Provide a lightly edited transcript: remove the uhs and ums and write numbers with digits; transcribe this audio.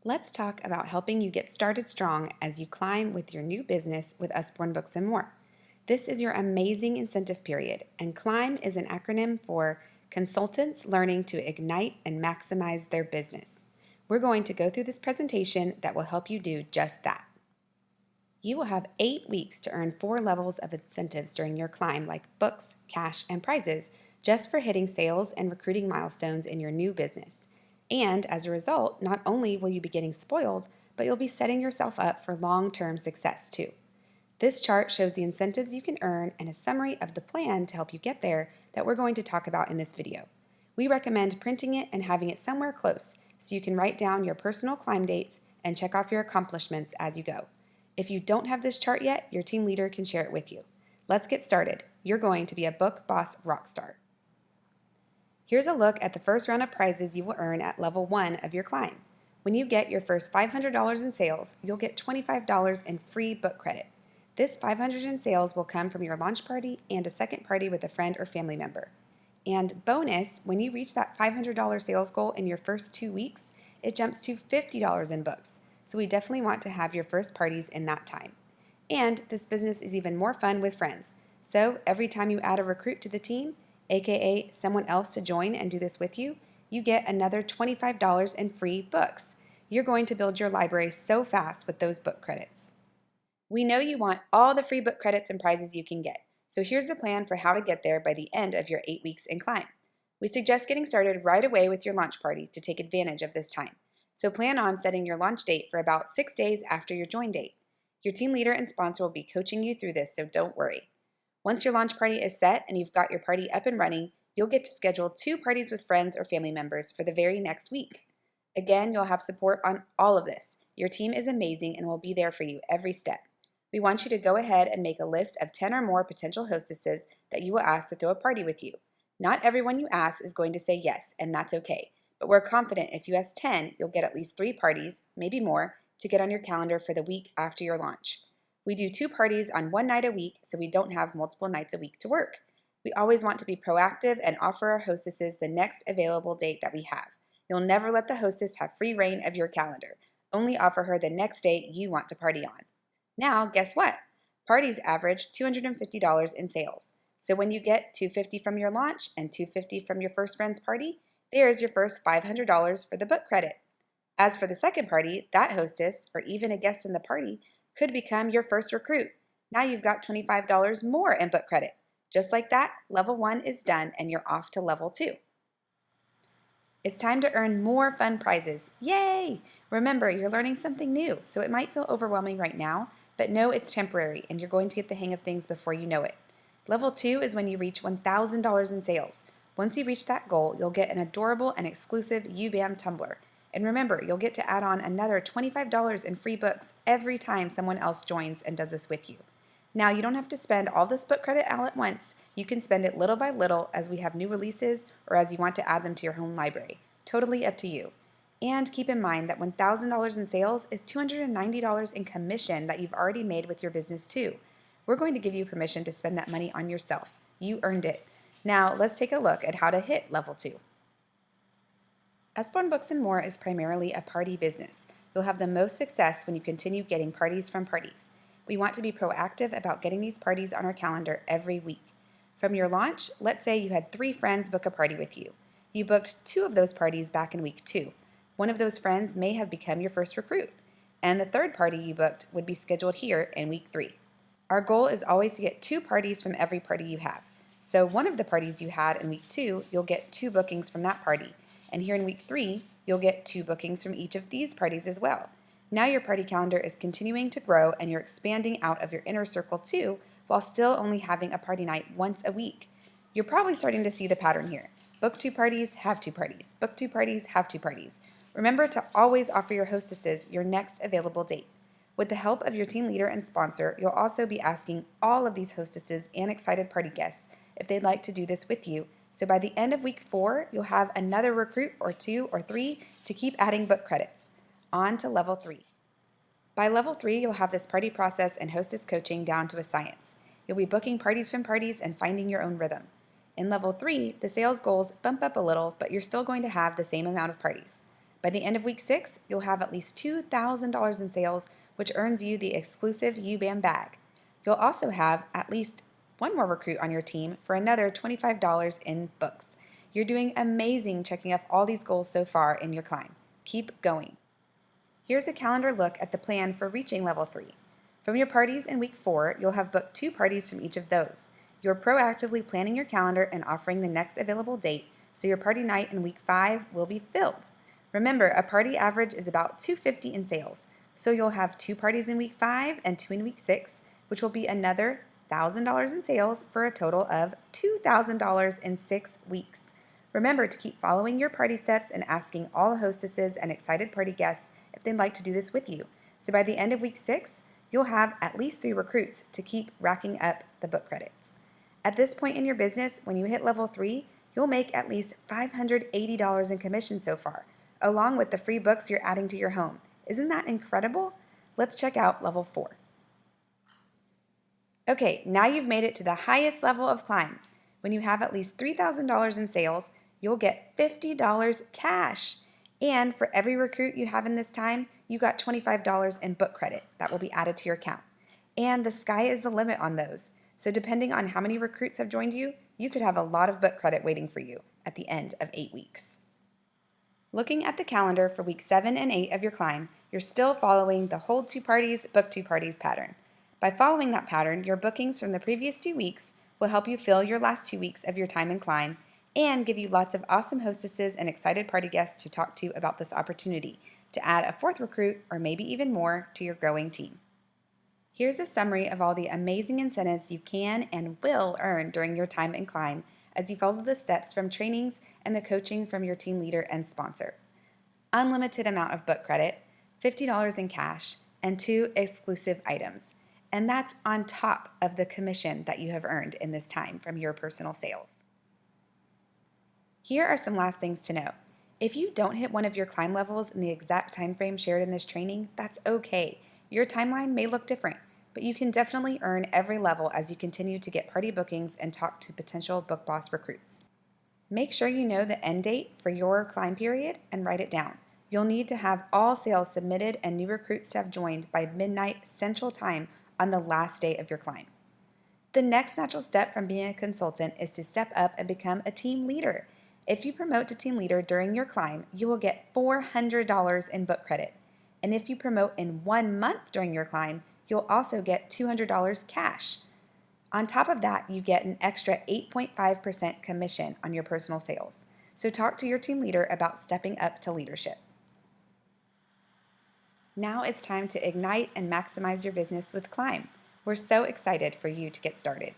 Let's talk about helping you get started strong as you climb with your new business with Usborne Books and More. This is your amazing incentive period, and CLIMB is an acronym for Consultants Learning to Ignite and Maximize Their Business. We're going to go through this presentation that will help you do just that. You will have 8 weeks to earn 4 levels of incentives during your climb, like books, cash, and prizes, just for hitting sales and recruiting milestones in your new business. And as a result, not only will you be getting spoiled, but you'll be setting yourself up for long-term success too. This chart shows the incentives you can earn and a summary of the plan to help you get there that we're going to talk about in this video. We recommend printing it and having it somewhere close so you can write down your personal climb dates and check off your accomplishments as you go. If you don't have this chart yet, your team leader can share it with you. Let's get started. You're going to be a book boss rockstar. Here's a look at the first round of prizes you will earn at level 1 of your climb. When you get your first $500 in sales, you'll get $25 in free book credit. This $500 in sales will come from your launch party and a second party with a friend or family member. And bonus, when you reach that $500 sales goal in your first 2 weeks, it jumps to $50 in books. So we definitely want to have your first parties in that time. And this business is even more fun with friends. So every time you add a recruit to the team, aka someone else to join and do this with you, you get another $25 in free books. You're going to build your library so fast with those book credits. We know you want all the free book credits and prizes you can get, so here's the plan for how to get there by the end of your 8 weeks in climb. We suggest getting started right away with your launch party to take advantage of this time. So plan on setting your launch date for about 6 days after your join date. Your team leader and sponsor will be coaching you through this, so don't worry. Once your launch party is set and you've got your party up and running, you'll get to schedule 2 parties with friends or family members for the very next week. Again, you'll have support on all of this. Your team is amazing and will be there for you every step. We want you to go ahead and make a list of 10 or more potential hostesses that you will ask to throw a party with you. Not everyone you ask is going to say yes, and that's okay. But we're confident if you ask 10, you'll get at least 3 parties, maybe more, to get on your calendar for the week after your launch. We do 2 parties on one night a week so we don't have multiple nights a week to work. We always want to be proactive and offer our hostesses the next available date that we have. You'll never let the hostess have free reign of your calendar. Only offer her the next date you want to party on. Now, guess what? Parties average $250 in sales. So when you get $250 from your launch and $250 from your first friend's party, there's your first $500 for the book credit. As for the second party, that hostess, or even a guest in the party, could become your first recruit. Now you've got $25 more in book credit. Just like that, level 1 is done and you're off to level 2. It's time to earn more fun prizes. Yay! Remember, you're learning something new, so it might feel overwhelming right now, but know it's temporary and you're going to get the hang of things before you know it. Level 2 is when you reach $1,000 in sales. Once you reach that goal, you'll get an adorable and exclusive UBAM tumbler. And remember, you'll get to add on another $25 in free books every time someone else joins and does this with you. Now, you don't have to spend all this book credit all at once. You can spend it little by little as we have new releases or as you want to add them to your home library. Totally up to you. And keep in mind that $1,000 in sales is $290 in commission that you've already made with your business too. We're going to give you permission to spend that money on yourself. You earned it. Now, let's take a look at how to hit level 2. Usborne Books and More is primarily a party business. You'll have the most success when you continue getting parties from parties. We want to be proactive about getting these parties on our calendar every week. From your launch, let's say you had 3 friends book a party with you. You booked 2 of those parties back in week 2. One of those friends may have become your first recruit, and the third party you booked would be scheduled here in week 3. Our goal is always to get 2 parties from every party you have. So one of the parties you had in week 2, you'll get 2 bookings from that party, and here in week 3, you'll get 2 bookings from each of these parties as well. Now your party calendar is continuing to grow and you're expanding out of your inner circle too, while still only having a party night once a week. You're probably starting to see the pattern here. Book 2 parties, have 2 parties. Book 2 parties, have 2 parties. Remember to always offer your hostesses your next available date. With the help of your team leader and sponsor, you'll also be asking all of these hostesses and excited party guests if they'd like to do this with you. So by the end of week 4, you'll have another recruit or 2 or 3 to keep adding book credits. On to level 3. By level 3, you'll have this party process and hostess coaching down to a science. You'll be booking parties from parties and finding your own rhythm. In level 3, the sales goals bump up a little, but you're still going to have the same amount of parties. By the end of week 6, you'll have at least $2,000 in sales, which earns you the exclusive UBAM bag. You'll also have at least one more recruit on your team for another $25 in books. You're doing amazing checking off all these goals so far in your climb. Keep going. Here's a calendar look at the plan for reaching level 3. From your parties in week 4, you'll have booked 2 parties from each of those. You're proactively planning your calendar and offering the next available date, so your party night in week 5 will be filled. Remember, a party average is about $250 in sales, so you'll have 2 parties in week 5 and 2 in week 6, which will be another $1,000 in sales for a total of $2,000 in 6 weeks. Remember to keep following your party steps and asking all the hostesses and excited party guests if they'd like to do this with you. So by the end of week 6, you'll have at least 3 recruits to keep racking up the book credits. At this point in your business, when you hit level 3, you'll make at least $580 in commission so far, along with the free books you're adding to your home. Isn't that incredible? Let's check out level 4. Okay, now you've made it to the highest level of climb. When you have at least $3,000 in sales, you'll get $50 cash. And for every recruit you have in this time, you got $25 in book credit that will be added to your account. And the sky is the limit on those. So depending on how many recruits have joined you, you could have a lot of book credit waiting for you at the end of 8 weeks. Looking at the calendar for week 7 and 8 of your climb, you're still following the hold 2 parties, book 2 parties pattern. By following that pattern, your bookings from the previous 2 weeks will help you fill your last 2 weeks of your time in climb and give you lots of awesome hostesses and excited party guests to talk to about this opportunity to add a 4th recruit or maybe even more to your growing team. Here's a summary of all the amazing incentives you can and will earn during your time in climb as you follow the steps from trainings and the coaching from your team leader and sponsor. Unlimited amount of book credit, $50 in cash, and 2 exclusive items. And that's on top of the commission that you have earned in this time from your personal sales. Here are some last things to know. If you don't hit one of your climb levels in the exact time frame shared in this training, that's okay. Your timeline may look different, but you can definitely earn every level as you continue to get party bookings and talk to potential Book Boss recruits. Make sure you know the end date for your climb period and write it down. You'll need to have all sales submitted and new recruits to have joined by midnight Central Time on the last day of your climb. The next natural step from being a consultant is to step up and become a team leader. If you promote to team leader during your climb, you will get $400 in book credit. And if you promote in 1 month during your climb, you'll also get $200 cash. On top of that, you get an extra 8.5% commission on your personal sales. So talk to your team leader about stepping up to leadership. Now it's time to ignite and maximize your business with Climb. We're so excited for you to get started.